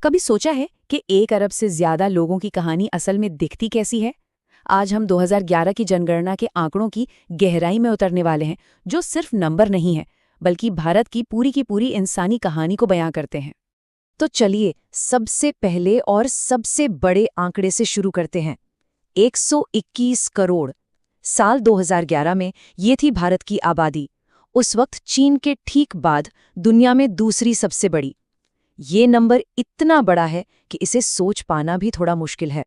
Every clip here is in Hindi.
कभी सोचा है कि 1 अरब से ज्यादा लोगों की कहानी असल में दिखती कैसी है? आज हम 2011 की जनगणना के आंकड़ों की गहराई में उतरने वाले हैं, जो सिर्फ नंबर नहीं है, बल्कि भारत की पूरी इंसानी कहानी को बयां करते हैं। तो चलिए सबसे पहले और सबसे बड़े आंकड़े से शुरू करते हैं। 121 करोड़। साल 2011 में ये थी भारत की आबादी। उस वक्त चीन के ठीक बाद दुनिया में दूसरी सबसे बड़ी। ये नंबर इतना बड़ा है कि इसे सोच पाना भी थोड़ा मुश्किल है।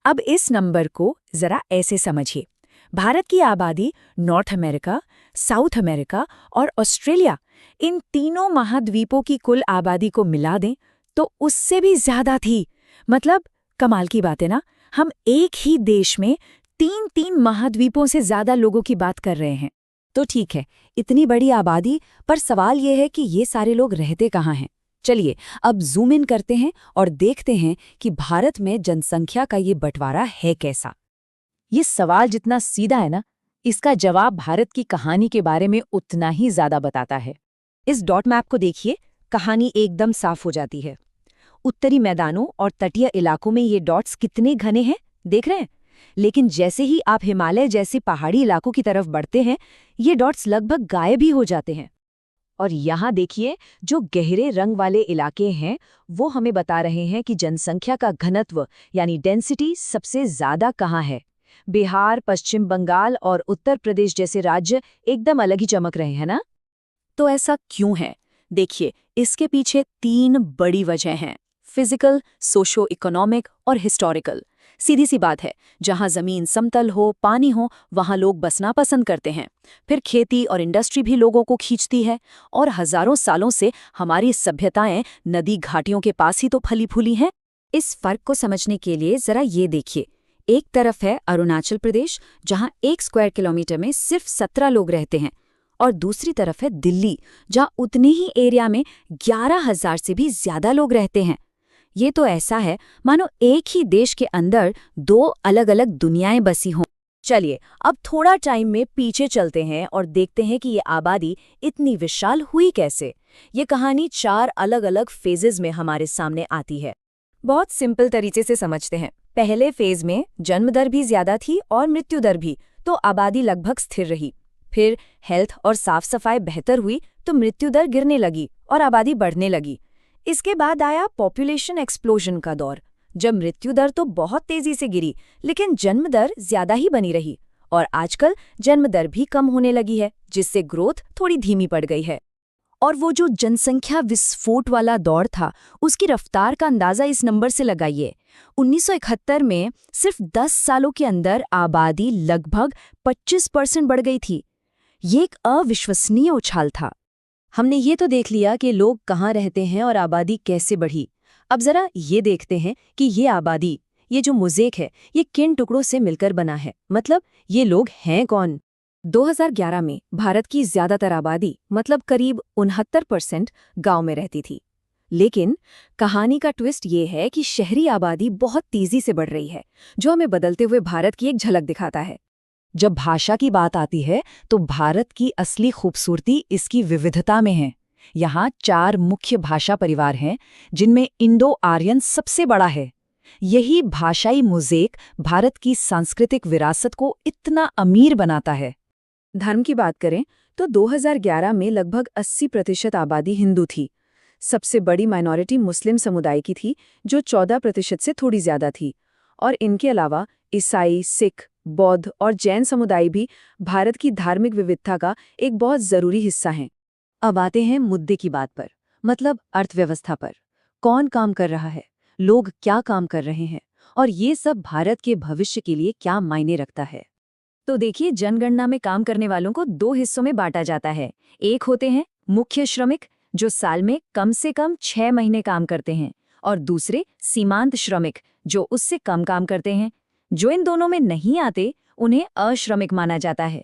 अब इस नंबर को जरा ऐसे समझिए। भारत की आबादी नॉर्थ अमेरिका, साउथ अमेरिका और ऑस्ट्रेलिया, इन तीनों महाद्वीपों की कुल आबादी को मिला दें तो उससे भी ज्यादा थी। मतलब कमाल की बात है ना, हम एक ही देश में तीन महाद्वीपों से ज्यादा लोगों की बात कर रहे हैं। तो ठीक है, इतनी बड़ी आबादी, पर सवाल यह है कि ये सारे लोग रहते कहाँ हैं? चलिए अब जूम इन करते हैं और देखते हैं कि भारत में जनसंख्या का ये बंटवारा है कैसा। ये सवाल जितना सीधा है ना, इसका जवाब भारत की कहानी के बारे में उतना ही ज्यादा बताता है। इस डॉट मैप को देखिए, कहानी एकदम साफ हो जाती है। उत्तरी मैदानों और तटीय इलाकों में ये डॉट्स कितने घने हैं, देख रहे हैं? लेकिन जैसे ही आप हिमालय जैसे पहाड़ी इलाकों की तरफ बढ़ते हैं, ये डॉट्स लगभग गायब ही हो जाते हैं। और यहाँ देखिए, जो गहरे रंग वाले इलाके हैं वो हमें बता रहे हैं कि जनसंख्या का घनत्व यानी डेंसिटी सबसे ज्यादा कहाँ है। बिहार, पश्चिम बंगाल और उत्तर प्रदेश जैसे राज्य एकदम अलग ही चमक रहे हैं ना। तो ऐसा क्यों है? देखिए, इसके पीछे 3 बड़ी वजह हैं: फिजिकल, सोशो इकोनॉमिक और हिस्टोरिकल। सीधी सी बात है, जहां जमीन समतल हो, पानी हो, वहां लोग बसना पसंद करते हैं। फिर खेती और इंडस्ट्री भी लोगों को खींचती है, और हजारों सालों से हमारी सभ्यताएं नदी घाटियों के पास ही तो फली फूली हैं। इस फर्क को समझने के लिए जरा ये देखिए। एक तरफ है अरुणाचल प्रदेश, जहां 1 स्क्वायर किलोमीटर में सिर्फ 17 लोग रहते हैं, और दूसरी तरफ है दिल्ली, जहां उतने ही एरिया में 11,000 से भी ज्यादा लोग रहते हैं। ये तो ऐसा है मानो एक ही देश के अंदर 2 अलग अलग दुनियाएं बसी हों। चलिए अब थोड़ा टाइम में पीछे चलते हैं और देखते हैं कि ये आबादी इतनी विशाल हुई कैसे। ये कहानी 4 अलग अलग फेजेस में हमारे सामने आती है। बहुत सिंपल तरीके से समझते हैं। पहले फेज में जन्म दर भी ज्यादा थी और मृत्यु दर भी, तो आबादी लगभग स्थिर रही। फिर हेल्थ और साफ सफाई बेहतर हुई तो मृत्यु दर गिरने लगी और आबादी बढ़ने लगी। इसके बाद आया पॉपुलेशन एक्सप्लोजन का दौर, जब मृत्यु दर तो बहुत तेजी से गिरी लेकिन जन्म दर ज्यादा ही बनी रही। और आजकल जन्म दर भी कम होने लगी है, जिससे ग्रोथ थोड़ी धीमी पड़ गई है। और वो जो जनसंख्या विस्फोट वाला दौर था, उसकी रफ्तार का अंदाजा इस नंबर से लगाइए। 1971 में सिर्फ 10 सालों के अंदर आबादी लगभग 25% बढ़ गई थी। ये एक अविश्वसनीय उछाल था। हमने ये तो देख लिया कि लोग कहाँ रहते हैं और आबादी कैसे बढ़ी। अब जरा ये देखते हैं कि ये आबादी, ये जो मोज़ेक है, ये किन टुकड़ों से मिलकर बना है। मतलब ये लोग हैं कौन? 2011 में भारत की ज्यादातर आबादी, मतलब करीब 69%, गांव में रहती थी। लेकिन कहानी का ट्विस्ट ये है कि शहरी आबादी बहुत तेजी से बढ़ रही है, जो हमें बदलते हुए भारत की एक झलक दिखाता है। जब भाषा की बात आती है तो भारत की असली खूबसूरती इसकी विविधता में है। यहाँ 4 मुख्य भाषा परिवार हैं, जिनमें इंडो आर्यन सबसे बड़ा है। यही भाषाई मोज़ेक भारत की सांस्कृतिक विरासत को इतना अमीर बनाता है। धर्म की बात करें तो 2011 में लगभग 80% आबादी हिंदू थी। सबसे बड़ी माइनॉरिटी मुस्लिम समुदाय की थी, जो 14% से थोड़ी ज्यादा थी। और इनके अलावा ईसाई, सिख, बौद्ध और जैन समुदाय भी भारत की धार्मिक विविधता का एक बहुत जरूरी हिस्सा हैं। अब आते हैं मुद्दे की बात पर, मतलब अर्थव्यवस्था पर। कौन काम कर रहा है, लोग क्या काम कर रहे हैं, और ये सब भारत के भविष्य के लिए क्या मायने रखता है। तो देखिए, जनगणना में काम करने वालों को 2 हिस्सों में बांटा जाता है। एक होते हैं मुख्य श्रमिक, जो साल में कम से कम 6 महीने काम करते हैं, और दूसरे सीमांत श्रमिक, जो उससे कम काम करते हैं। जो इन दोनों में नहीं आते, उन्हें अश्रमिक माना जाता है।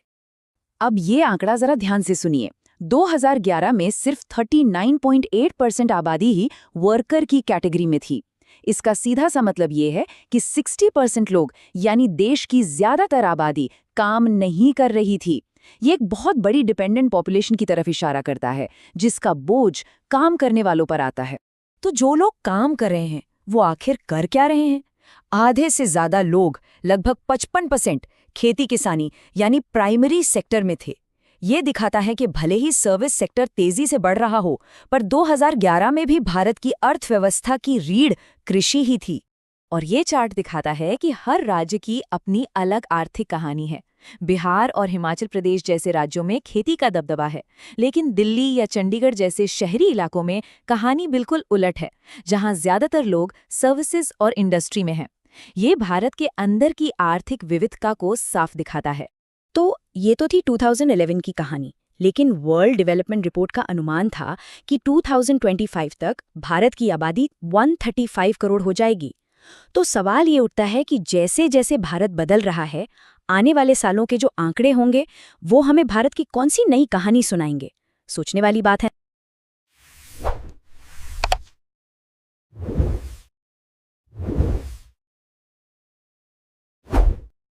अब ये आंकड़ा जरा ध्यान से सुनिए। 2011 में सिर्फ 39.8% आबादी ही वर्कर की कैटेगरी में थी। इसका सीधा सा मतलब ये है कि 60% लोग, यानी देश की ज्यादातर आबादी, काम नहीं कर रही थी। ये एक बहुत बड़ी डिपेंडेंट पॉपुलेशन की तरफ इशारा करता है, जिसका बोझ काम करने वालों पर आता है। तो जो लोग काम कर रहे हैं, वो आखिर कर क्या रहे हैं? आधे से ज्यादा लोग, लगभग 55%, खेती किसानी यानी प्राइमरी सेक्टर में थे। ये दिखाता है कि भले ही सर्विस सेक्टर तेजी से बढ़ रहा हो, पर 2011 में भी भारत की अर्थव्यवस्था की रीढ़ कृषि ही थी। और ये चार्ट दिखाता है कि हर राज्य की अपनी अलग आर्थिक कहानी है। बिहार और हिमाचल प्रदेश जैसे राज्यों में खेती का दबदबा है, लेकिन दिल्ली या चंडीगढ़ जैसे शहरी इलाकों में कहानी बिल्कुल उलट है, जहां ज्यादातर लोग सर्विसेज और इंडस्ट्री में हैं। ये भारत के अंदर की आर्थिक विविधता को साफ दिखाता है। तो ये तो थी 2011 की कहानी, लेकिन वर्ल्ड डेवलपमेंट रिपोर्ट का अनुमान था कि 2025 तक भारत की आबादी 135 करोड़ हो जाएगी। तो सवाल ये उठता है कि जैसे जैसे भारत बदल रहा है, आने वाले सालों के जो आंकड़े होंगे, वो हमें भारत की कौन सी नई कहानी सुनाएंगे? सोचने वाली बात है।